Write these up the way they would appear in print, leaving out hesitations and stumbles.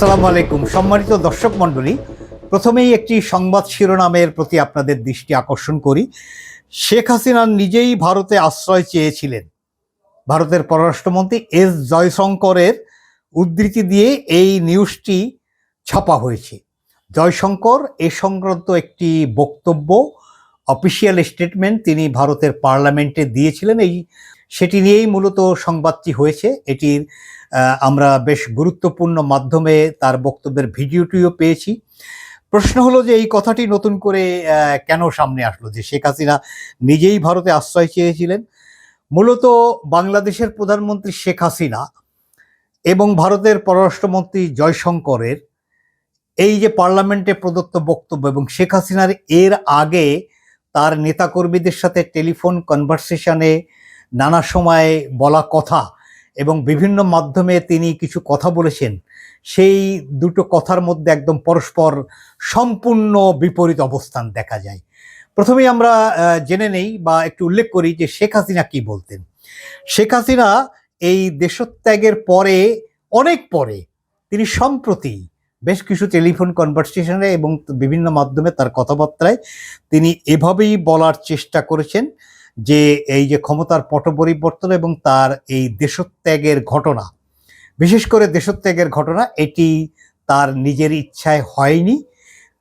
আসসালামু আলাইকুম সম্মানিত দর্শক মণ্ডলী, প্রথমেই একটি সংবাদ শিরোনামের প্রতি আপনাদের দৃষ্টি আকর্ষণ করি। শেখ হাসিনা নিজেই ভারতে আশ্রয় চেয়েছিলেন। ভারতের পররাষ্ট্রমন্ত্রী এস জয়শঙ্করের উদ্ধৃতি দিয়ে এই নিউজটি ছাপা হয়েছে। জয়শঙ্কর এ সংক্রান্ত একটি বক্তব্য, অফিসিয়াল স্টেটমেন্ট তিনি ভারতের পার্লামেন্টে দিয়েছিলেন। সেটি নিয়েই মূলত সংবাদটি হয়েছে। এটির আমরা বেশ গুরুত্বপূর্ণ মাধ্যমে তার বক্তব্যের ভিডিওটিও পেয়েছি। প্রশ্ন হলো যে এই কথাটি নতুন করে কেন সামনে আসলো যে শেখ হাসিনা নিজেই ভারতে আশ্রয় চেয়েছিলেন। মূলত বাংলাদেশের প্রধানমন্ত্রী শেখ হাসিনা এবং ভারতের পররাষ্ট্রমন্ত্রী জয়শঙ্করের এই যে পার্লামেন্টে প্রদত্ত বক্তব্য এবং শেখ হাসিনার এর আগে তার নেতাকর্মীদের সাথে টেলিফোন কনভারসেশনে নানা সময় বলা কথা এবং বিভিন্ন মাধ্যমে তিনি কিছু কথা বলেছেন, সেই দুটো কথার মধ্যে একদম পরস্পর সম্পূর্ণ বিপরীত অবস্থান দেখা যায়। প্রথমেই আমরা জেনে নেই বা একটু উল্লেখ করি যে শেখ হাসিনা কি বলতেন। শেখ হাসিনা এই দেশত্যাগের পরে, অনেক পরে, তিনি সম্প্রতি বেশ কিছু টেলিফোন কনভারসেশনে এবং বিভিন্ন মাধ্যমে তার কথাবার্তায় তিনি এভাবেই বলার চেষ্টা করেছেন যে এই যে ক্ষমতার পট পরিবর্তন এবং তার এই দেশত্যাগের ঘটনা, বিশেষ করে দেশত্যাগের ঘটনা, এটি তার নিজের ইচ্ছায় হয়নি।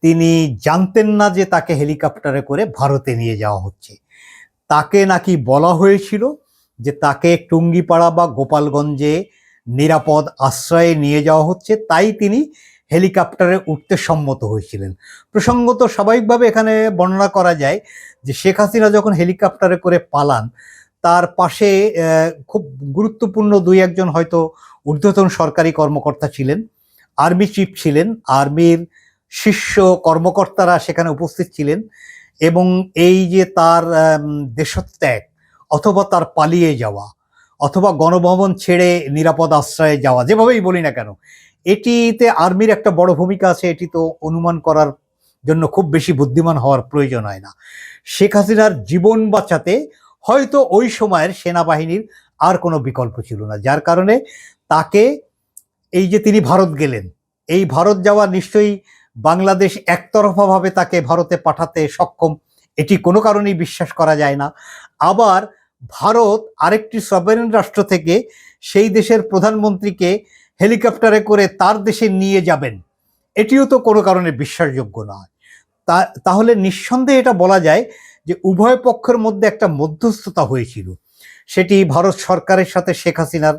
তিনি জানতেন না যে তাকে হেলিকপ্টারে করে ভারতে নিয়ে যাওয়া হচ্ছে। তাকে নাকি বলা হয়েছিল যে তাকে টুঙ্গিপাড়া বা গোপালগঞ্জে নিরাপদ আশ্রয়ে নিয়ে যাওয়া হচ্ছে, তাই তিনি হেলিকপ্টারে উঠতে সম্মত হয়েছিলেন। প্রসঙ্গত স্বাভাবিকভাবে এখানে বর্ণনা করা যায় যে শেখ হাসিনা যখন হেলিকপ্টারে করে পালান, তার পাশে খুব গুরুত্বপূর্ণ দুই একজন হয়তো ঊর্ধ্বতন সরকারি কর্মকর্তা ছিলেন, আর্মি চিফ ছিলেন, আর্মির শীর্ষ কর্মকর্তারা সেখানে উপস্থিত ছিলেন এবং এই যে তার দেশত্যাগ অথবা তার পালিয়ে যাওয়া অথবা গণভবন ছেড়ে নিরাপদ আশ্রয়ে যাওয়া, যেভাবেই বলি না কেন, এটিতে আর্মির একটা বড় ভূমিকা আছে। এটি তো অনুমান করার জন্য খুব বেশি বুদ্ধিমান হওয়ার প্রয়োজন হয় না। শেখ হাসিনার জীবন বাঁচাতে হয়তো ওই সময়ের সেনাবাহিনীর আর কোনো বিকল্প ছিল না, যার কারণে তাকে এই যে তিনি ভারত গেলেন, এই ভারত যাওয়া নিশ্চয়ই বাংলাদেশ একতরফাভাবে তাকে ভারতে পাঠাতে সক্ষম, এটি কোনো কারণেই বিশ্বাস করা যায় না। আবার ভারত আরেকটি সভরেন রাষ্ট্র থেকে সেই দেশের প্রধানমন্ত্রীকে হেলিকপ্টারে করে তার দেশে নিয়ে যাবেন, এটিও তো কোনো কারণে বিশ্বাসযোগ্য নয়। তাহলে নিঃসন্দেহে এটা বলা যায় যে উভয় পক্ষের মধ্যে একটা মধ্যস্থতা হয়েছিল। সেটি ভারত সরকারের সাথে শেখ হাসিনার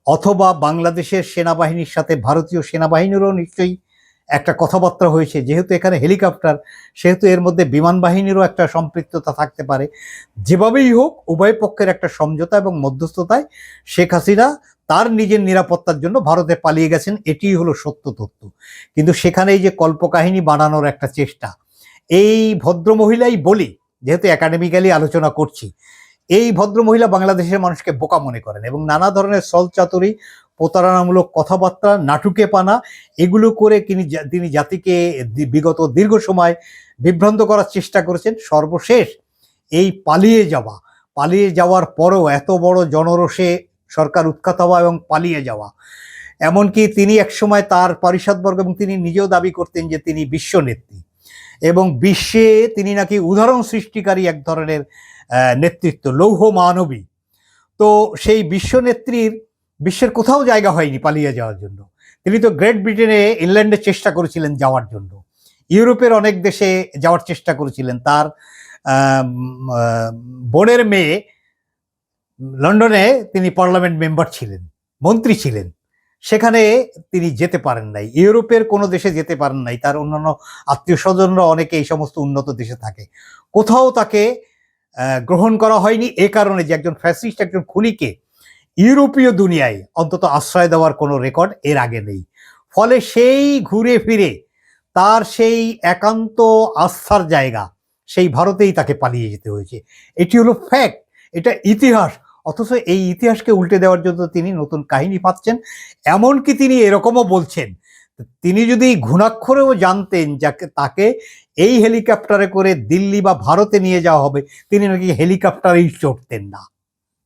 অথবা বাংলাদেশের সেনাবাহিনীর সাথে ভারতীয় সেনাবাহিনীরও নিশ্চয়ই একটা কথাবার্তা হয়েছে। যেহেতু এখানে হেলিকপ্টার, সেহেতু এর মধ্যে বিমান বাহিনীরও একটা সম্পৃক্ততা থাকতে পারে। যেভাবেই হোক, উভয় পক্ষের একটা সমঝোতা এবং মধ্যস্থতায় শেখ হাসিনা তার নিজের নিরাপত্তার জন্য ভারতে পালিয়ে গেছেন, এটিই হলো সত্য তথ্য। কিন্তু সেখানে এই যে কল্পকাহিনী বানানোর একটা চেষ্টা, এই ভদ্রমহিলাই বলি, যেহেতু একাডেমিক্যালি আলোচনা করছি, এই ভদ্রমহিলা বাংলাদেশের মানুষকে বোকা মনে করেন এবং নানা ধরনের ছলচাতুরি, প্রতারণামূলক কথাবার্তা, নাটুকেপনা, এগুলো করে তিনি জাতিকে বিগত দীর্ঘ সময় বিভ্রান্ত করার চেষ্টা করেছেন। সর্বশেষ এই পালিয়ে যাওয়ার পরও এত বড় জনরোষে সরকার উৎখাত হওয়া এবং পালিয়ে যাওয়া, এমনকি তিনি একসময় তার পরিষদবর্গ এবং তিনি নিজেও দাবি করতেন যে তিনি বিশ্বনেত্রী এবং বিশ্বে তিনি নাকি উদাহরণ সৃষ্টিকারী এক ধরনের নেতৃত্ব, লৌহ মানবী। তো সেই বিশ্বনেত্রীর বিশ্বের কোথাও জায়গা হয়নি পালিয়ে যাওয়ার জন্য। তিনি তো গ্রেট ব্রিটেনে, ইংল্যান্ডে চেষ্টা করেছিলেন যাওয়ার জন্য, ইউরোপের অনেক দেশে যাওয়ার চেষ্টা করেছিলেন। তার বোনের মেয়ে লন্ডনে তিনি পার্লামেন্ট মেম্বার ছিলেন, মন্ত্রী ছিলেন, সেখানে তিনি যেতে পারেন নাই। ইউরোপের কোনো দেশে যেতে পারেন নাই। তার অন্যান্য আত্মীয় স্বজনরা অনেকে এই সমস্ত উন্নত দেশে থাকে, কোথাও তাকে গ্রহণ করা হয়নি। এ কারণে যে একজন ফ্যাসিস্ট, একজন খুনিকে ইউরোপীয় দুনিয়ায় অন্তত আশ্রয় দেওয়ার কোনো রেকর্ড এর আগে নেই। ফলে সেই ঘুরে ফিরে তার সেই একান্ত আস্থার জায়গা, সেই ভারতেই তাকে পালিয়ে যেতে হয়েছে। এটি হলো ফ্যাক্ট, এটা ইতিহাস। অথচ এই ইতিহাসকে উল্টে দেওয়ার জন্য তিনি নতুন কাহিনী পাচ্ছেন। এমনকি তিনি এরকমও বলছেন, তিনি যদি ঘুণাক্ষরেও জানতেন যাকে তাকে এই হেলিকপ্টারে করে দিল্লি বা ভারতে নিয়ে যাওয়া হবে, তিনি নাকি হেলিকপ্টারেই চড়তেন না।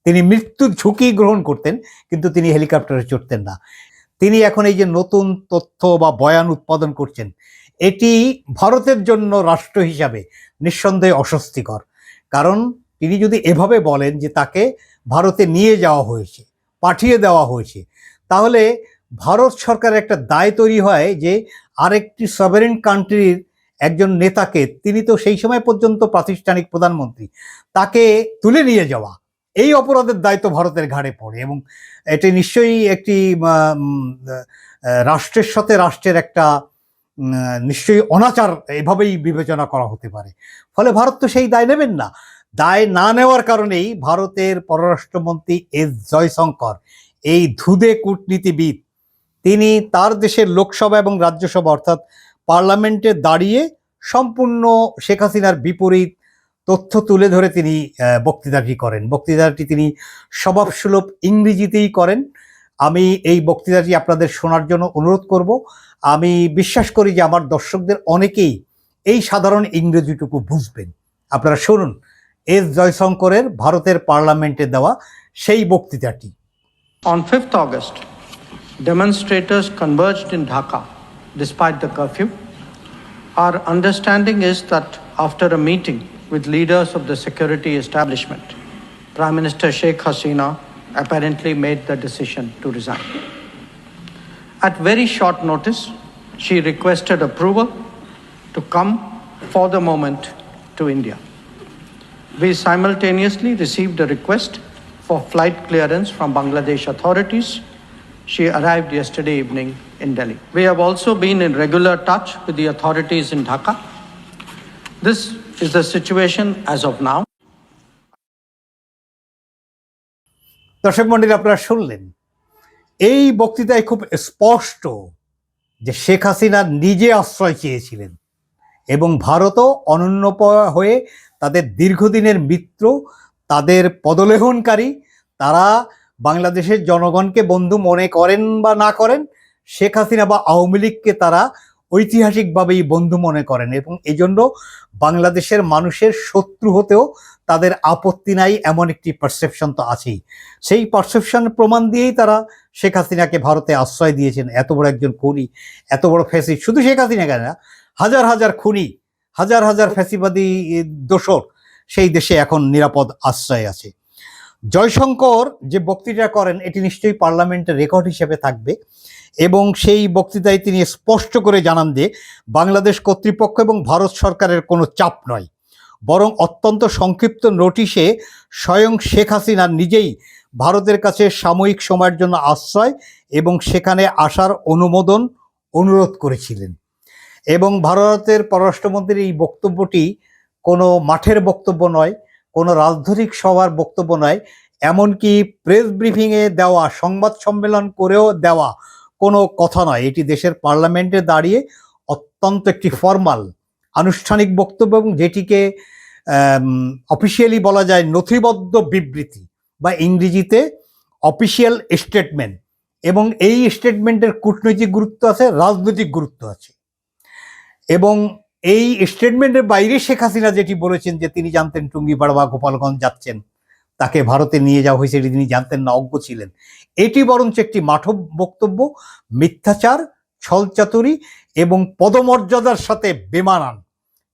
তিনি মৃত্যুর ঝুঁকি গ্রহণ করতেন, কিন্তু তিনি হেলিকপ্টারে চড়তেন না। তিনি এখন এই যে নতুন তথ্য বা বয়ান উৎপাদন করছেন, এটি ভারতের জন্য রাষ্ট্র হিসাবে নিঃসন্দেহে অস্বস্তিকর। কারণ তিনি যদি এভাবে বলেন যে তাকে ভারতে নিয়ে যাওয়া হয়েছে, পাঠিয়ে দেওয়া হয়েছে, তাহলে ভারত সরকারের একটা দায় তৈরি হয় যে আরেকটি সভারেন কান্ট্রির একজন নেতাকে, তিনি তো সেই সময় পর্যন্ত প্রাতিষ্ঠানিক প্রধানমন্ত্রী, তাকে তুলে নিয়ে যাওয়া, এই অপরাধের দায়িত্ব ভারতের ঘাড়ে পড়ে। এবং এটি নিশ্চয়ই একটি রাষ্ট্রের সাথে রাষ্ট্রের একটা নিশ্চয়ই অনাচার এভাবেই বিবেচনা করা হতে পারে। ফলে ভারত তো সেই দায় নেবেন না। দায় না নেওয়ার কারণেই ভারতের পররাষ্ট্রমন্ত্রী এস জয়শঙ্কর, এই ধুদে কূটনীতিবিদ, তিনি তার দেশের লোকসভা এবং রাজ্যসভা অর্থাৎ পার্লামেন্টে দাঁড়িয়ে সম্পূর্ণ শেখ হাসিনার বিপরীত তথ্য তুলে ধরে তিনি বক্তৃতাটি করেন। বক্তৃতাটি তিনি স্বভাবসুলভ ইংরেজিতেই করেন। আমি এই বক্তৃতাটি আপনাদের শোনার জন্য অনুরোধ করব। আমি বিশ্বাস করি যে আমার দর্শকদের অনেকেই এই সাধারণ ইংরেজিটুকু বুঝবেন। আপনারা শুনুন এস জয়শঙ্করের ভারতের পার্লামেন্টে দেওয়া সেই বক্তৃতাটি। On 5th August, demonstrators converged in Dhaka despite the curfew. Our understanding is that after a meeting with leaders of the security establishment, Prime Minister Sheikh Hasina apparently made the decision to resign. At very short notice, she requested approval to come for the moment to India. We simultaneously received a request for flight clearance from Bangladesh authorities. She arrived yesterday evening in Delhi. We have also been in regular touch with the authorities in Dhaka. This is the situation as of now. দর্শক মণ্ডলী, আপনারা শুনলেন এই বক্তৃতায় খুব স্পষ্ট যে শেখ হাসিনা নিজে আশ্রয় চেয়েছিলেন এবং ভারতও অনন্যপয় হয়ে তাদের দীর্ঘদিনের মিত্র, তাদের পদলেহনকারী, তারা বাংলাদেশের জনগণকে বন্ধু মনে করেন বা না করেন, শেখ হাসিনা বা আওয়ামী লীগকে তারা ঐতিহাসিকভাবেই বন্ধু মনে করেন এবং এজন্য বাংলাদেশের মানুষের শত্রু হতেও তাদের আপত্তি নাই, এমন একটি পারসেপশন তো আছেই। সেই পারসেপশন প্রমাণ দিয়েই তারা শেখ হাসিনাকে ভারতে আশ্রয় দিয়েছেন। এত বড় একজন খুনি, এত বড় ফ্যাসিস্ট, শুধু শেখ হাসিনা কেন, হাজার হাজার খুনি, হাজার হাজার ফ্যাসিবাদী দোসর সেই দেশে এখন নিরাপদ আশ্রয় আছে। জয়শঙ্কর যে বক্তৃতা করেন এটি নিশ্চয়ই পার্লামেন্টের রেকর্ড হিসেবে থাকবে এবং সেই বক্তৃতায় তিনি স্পষ্ট করে জানান যে বাংলাদেশ কর্তৃপক্ষ এবং ভারত সরকারের কোনো চাপ নয়, বরং অত্যন্ত সংক্ষিপ্ত নোটিশে স্বয়ং শেখ হাসিনা নিজেই ভারতের কাছে সাময়িক সময়ের জন্য আশ্রয় এবং সেখানে আসার অনুরোধ করেছিলেন। এবং ভারতের পররাষ্ট্রমন্ত্রীর এই বক্তব্যটি কোনো মাঠের বক্তব্য নয়, কোনো রাজনৈতিক সভার বক্তব্য নয়, এমনকি প্রেস ব্রিফিংয়ে দেওয়া, সংবাদ সম্মেলন করেও দেওয়া কোনো কথা নয়। এটি দেশের পার্লামেন্টে দাঁড়িয়ে অত্যন্ত একটি ফর্মাল আনুষ্ঠানিক বক্তব্য এবং যেটিকে অফিসিয়ালি বলা যায় নথিবদ্ধ বিবৃতি বা ইংরেজিতে অফিসিয়াল স্টেটমেন্ট। এবং এই স্টেটমেন্টের কূটনৈতিক গুরুত্ব আছে, রাজনৈতিক গুরুত্ব আছে। এবং এই স্টেটমেন্টের বাইরে শেখ হাসিনা যেটি বলেছেন যে তিনি জানতেন টুঙ্গিপাড়া বা গোপালগঞ্জ যাচ্ছেন, তাকে ভারতে নিয়ে যাওয়া হয়েছে, এটি তিনি জানতেন না, অজ্ঞ ছিলেন, এটি বরঞ্চ একটি মাঠব বক্তব্য, মিথ্যাচার, ছলচাতুরি এবং পদমর্যাদার সাথে বেমানান।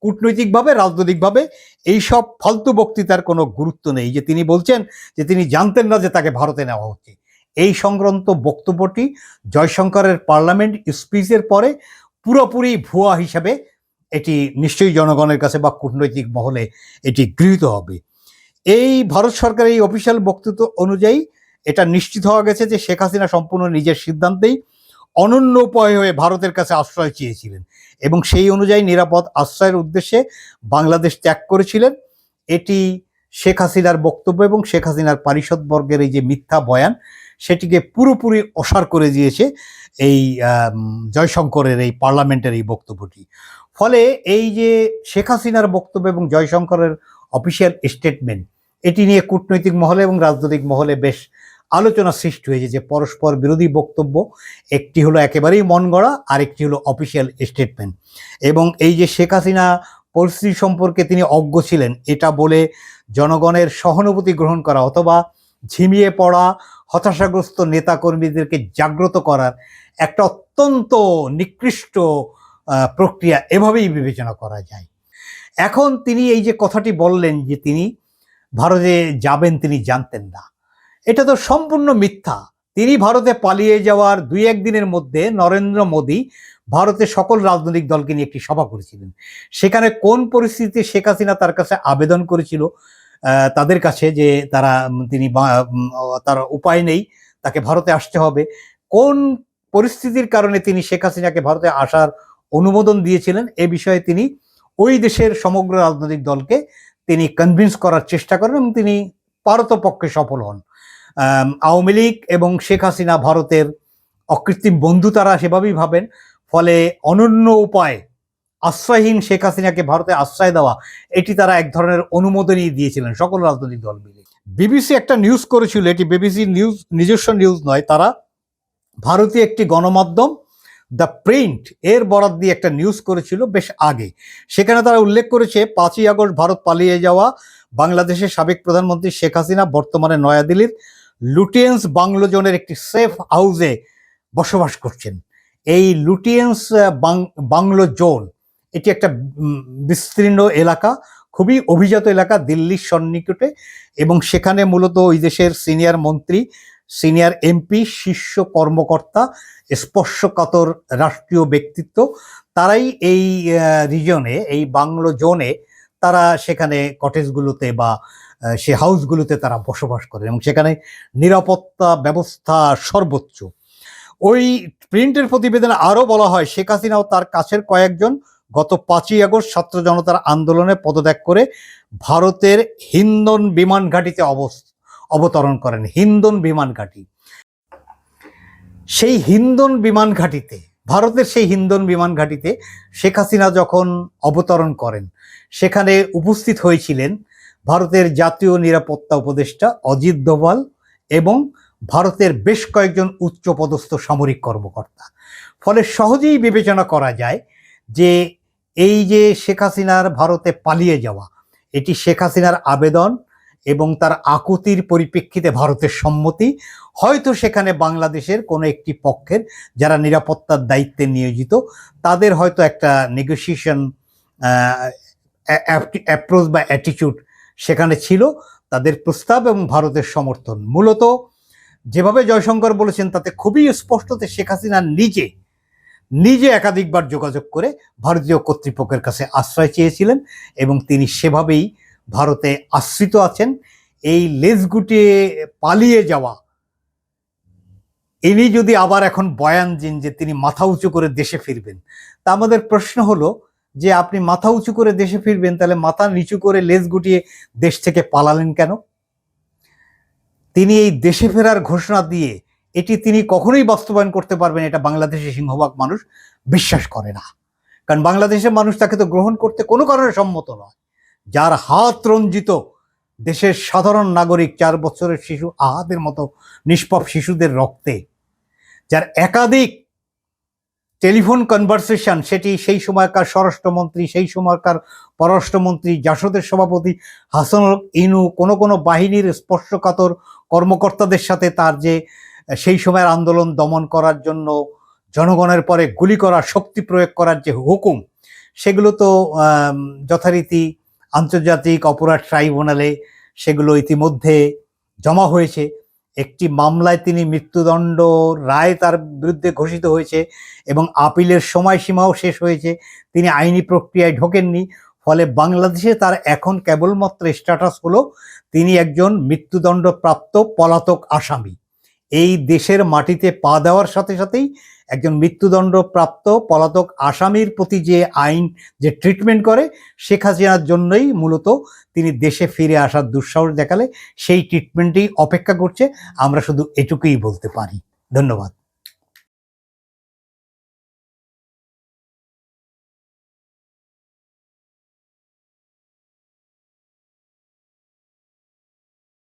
কূটনৈতিকভাবে, রাজনৈতিকভাবে এইসব ফালতু বক্তৃতার কোনো গুরুত্ব নেই। যে তিনি বলছেন যে তিনি জানতেন না যে তাকে ভারতে নেওয়া হচ্ছে, এই সংক্রান্ত বক্তব্যটি জয়শঙ্করের পার্লামেন্ট স্পিচের পরে পুরোপুরি ভুয়া হিসাবে এটি নিশ্চয়ই জনগণের কাছে বা কূটনৈতিক মহলে এটি গৃহীত হবে। এই ভারত সরকারের এই অফিসিয়াল বক্তব্য অনুযায়ী এটা নিশ্চিত হওয়া গেছে যে শেখ হাসিনা সম্পূর্ণ নিজের সিদ্ধান্তেই অনন্য উপায় হয়ে ভারতের কাছে আশ্রয় চেয়েছিলেন এবং সেই অনুযায়ী নিরাপদ আশ্রয়ের উদ্দেশ্যে বাংলাদেশ ত্যাগ করেছিলেন। এটি শেখ হাসিনার বক্তব্য এবং শেখ হাসিনার পারিষদবর্গের এই যে মিথ্যা বয়ান, সেটিকে পুরোপুরি অসার করে দিয়েছে এই জয়শঙ্করের এই পার্লামেন্টের এই বক্তব্যটি। ফলে এই যে শেখ হাসিনার বক্তব্য এবং জয়শঙ্করের অফিসিয়াল স্টেটমেন্ট, এটি নিয়ে কূটনৈতিক মহলে এবং রাজনৈতিক মহলে বেশ আলোচনা সৃষ্টি হয়েছে যে পরস্পর বিরোধী বক্তব্য, একটি হলো একেবারেই মন গড়া, আরেকটি হলো অফিসিয়াল স্টেটমেন্ট। এবং এই যে শেখ হাসিনা পরিস্থিতি সম্পর্কে তিনি অজ্ঞ ছিলেন এটা বলে জনগণের সহানুভূতি গ্রহণ করা অথবা ঝিমিয়ে পড়া হতাশাগ্রস্ত নেতাকর্মীদেরকে জাগ্রত করার একটা অত্যন্ত নিকৃষ্ট প্রক্রিয়া এভাবেই বিবেচনা করা যায়। এখন তিনি এই যে কথাটি বললেন যে তিনি ভারতে যাবেন তিনি জানতেন না, এটা তো সম্পূর্ণ মিথ্যা। তিনি ভারতে পালিয়ে যাওয়ার 2-1 দিনের মধ্যে নরেন্দ্র মোদী ভারতের সকল রাজনৈতিক দলকে নিয়ে একটি সভা করেছিলেন। সেখানে কোন পরিস্থিতিতে শেখ হাসিনা তার কাছে আবেদন করেছিল তাদের কাছে যে তার উপায় নেই, তাকে ভারতে আসতে হবে, কোন পরিস্থিতির কারণে তিনি শেখ হাসিনাকে ভারতে আসার অনুমোদন দিয়েছিলেন, এ বিষয়ে তিনি ওই দেশের সমগ্র রাজনৈতিক দলকে তিনি কনভিন্স করার চেষ্টা করেন এবং তিনি পারতপক্ষে সফল হন। আওয়ামী লীগ এবং শেখ হাসিনা ভারতের অকৃত্রিম বন্ধু, তারা সেভাবেই ভাবেন। ফলে অনন্য উপায় আশ্রয়হীন শেখ হাসিনাকে ভারতে আশ্রয় দেওয়া, এটি তারা এক ধরনের অনুমোদনই দিয়েছিলেন সকল রাজনৈতিক দল মিলে। বিবিসি একটা নিউজ করেছিল, এটি বিবিসি নিউজ, নিজস্ব নিউজ নয়, তারা ভারতীয় একটি গণমাধ্যম দ্য প্রিন্ট এর বরাত দিয়ে একটা নিউজ করেছিল বেশ আগে। সেখানে তারা উল্লেখ করেছে 5ই আগস্ট ভারত পালিয়ে যাওয়া বাংলাদেশের সাবেক প্রধানমন্ত্রী শেখ হাসিনা বর্তমানে নয়াদিল্লির লুটিয়েন্স বাংলো জোনের একটি সেফ হাউসে বসবাস করছেন। এই লুটিয়েন্স বাংলো জোন, এটি একটা বিস্তীর্ণ এলাকা, খুবই অভিজাত এলাকা দিল্লির সন্নিকটে, এবং সেখানে মূলত ওই দেশের সিনিয়র মন্ত্রী, সিনিয়র এমপি, শীর্ষ কর্মকর্তা, স্পর্শকাতর রাষ্ট্রীয় ব্যক্তিত্ব, তারাই এই রিজনে, এই বাংলো জোনে তারা সেখানে কটেজগুলোতে বা সে হাউসগুলোতে তারা বসবাস করেন এবং সেখানে নিরাপত্তা ব্যবস্থা সর্বোচ্চ। ওই প্রিন্টের প্রতিবেদনে আরও বলা হয় শেখ হাসিনাও তার কাছের কয়েকজন গত 5ই আগস্ট ছাত্র জনতার আন্দোলনে পদত্যাগ করে ভারতের হিন্দন বিমান ঘাঁটিতে অবতরণ করেন। হিন্দন বিমান ঘাঁটি, সেই হিন্দন বিমান ঘাঁটিতে, ভারতের সেই হিন্দন বিমান ঘাঁটিতে শেখ হাসিনা যখন অবতরণ করেন, সেখানে উপস্থিত হয়েছিলেন ভারতের জাতীয় নিরাপত্তা উপদেষ্টা অজিত দোভাল এবং ভারতের বেশ কয়েকজন উচ্চপদস্থ সামরিক কর্মকর্তা। ফলে সহজেই বিবেচনা করা যায় যে এই যে শেখ হাসিনার ভারতে পালিয়ে যাওয়া, এটি শেখ হাসিনার আবেদন এবং তার আকুতির পরিপ্রেক্ষিতে ভারতের সম্মতি। হয়তো সেখানে বাংলাদেশের কোনো একটি পক্ষের যারা নিরাপত্তার দায়িত্বে নিয়োজিত, তাদের হয়তো একটা নেগোসিয়েশন অ্যাপ্রোচ বা অ্যাটিটিউড সেখানে ছিল, তাদের প্রস্তাব এবং ভারতের সমর্থন। মূলত যেভাবে জয়শঙ্কর বলেছেন তাতে খুবই স্পষ্টতে শেখ হাসিনা নিজে একাধিকবার যোগাযোগ করে ভারতীয় কর্তৃপক্ষের কাছে আশ্রয় চেয়েছিলেন এবং তিনি সেভাবেই ভারতে আশ্রিত আছেন। এই লেজ গুটিয়ে পালিয়ে যাওয়া, ইনি যদি আবার এখন বয়ান দিন যে তিনি মাথা উঁচু করে দেশে ফিরবেন, তা আমাদের প্রশ্ন হলো যে আপনি মাথা উঁচু করে দেশে ফিরবেন, তাহলে মাথা নিচু করে লেজ গুটিয়ে দেশ থেকে পালালেন কেন? তিনি এই দেশে ফেরার ঘোষণা দিয়ে এটি তিনি কখনোই বাস্তবায়ন করতে পারবেন, এটা বাংলাদেশের সিংহভাগ মানুষ বিশ্বাস করে না। কারণ বাংলাদেশের মানুষ তাকে তো গ্রহণ করতে কোনো কারণে সম্মত নয়। যার হাত রঞ্জিত দেশের সাধারণ নাগরিক, 4 বছরের শিশু আহাদের মতো নিষ্পাপ শিশুদের রক্তে, যার একাধিক টেলিফোন কনভারসেশন, সেটি সেই সময়কার স্বরাষ্ট্রমন্ত্রী, সেই সময়কার পররাষ্ট্রমন্ত্রী, জাসদের সভাপতি হাসানুল ইনু, কোনো বাহিনীর স্পর্শকাতর কর্মকর্তাদের সাথে তার যে সেই সময়ের আন্দোলন দমন করার জন্য জনগণের পরে গুলি করার, শক্তি প্রয়োগ করার যে হুকুম, সেগুলো তো যথারীতি আন্তর্জাতিক অপরাধ ট্রাইব্যুনালে সেগুলো ইতিমধ্যে জমা হয়েছে। একটি মামলায় তিনি মৃত্যুদণ্ড রায় তার বিরুদ্ধে ঘোষিত হয়েছে এবং আপিলের সময়সীমাও শেষ হয়েছে, তিনি আইনি প্রক্রিয়ায় ঢোকেননি। ফলে বাংলাদেশে তার এখন কেবলমাত্র স্ট্যাটাস হলো তিনি একজন মৃত্যুদণ্ডপ্রাপ্ত পলাতক আসামি। এই দেশের মাটিতে পা দেওয়ার সাথে সাথেই একজন মৃত্যুদণ্ডপ্রাপ্ত পলাতক আসামির প্রতি যে আইন যে ট্রিটমেন্ট করে, শেখ হাসিনার জন্যই মূলত তিনি দেশে ফিরে আসার দুঃসাহস দেখালে সেই ট্রিটমেন্টেই অপেক্ষা করছে। আমরা শুধু এটুকুই বলতে পারি। ধন্যবাদ।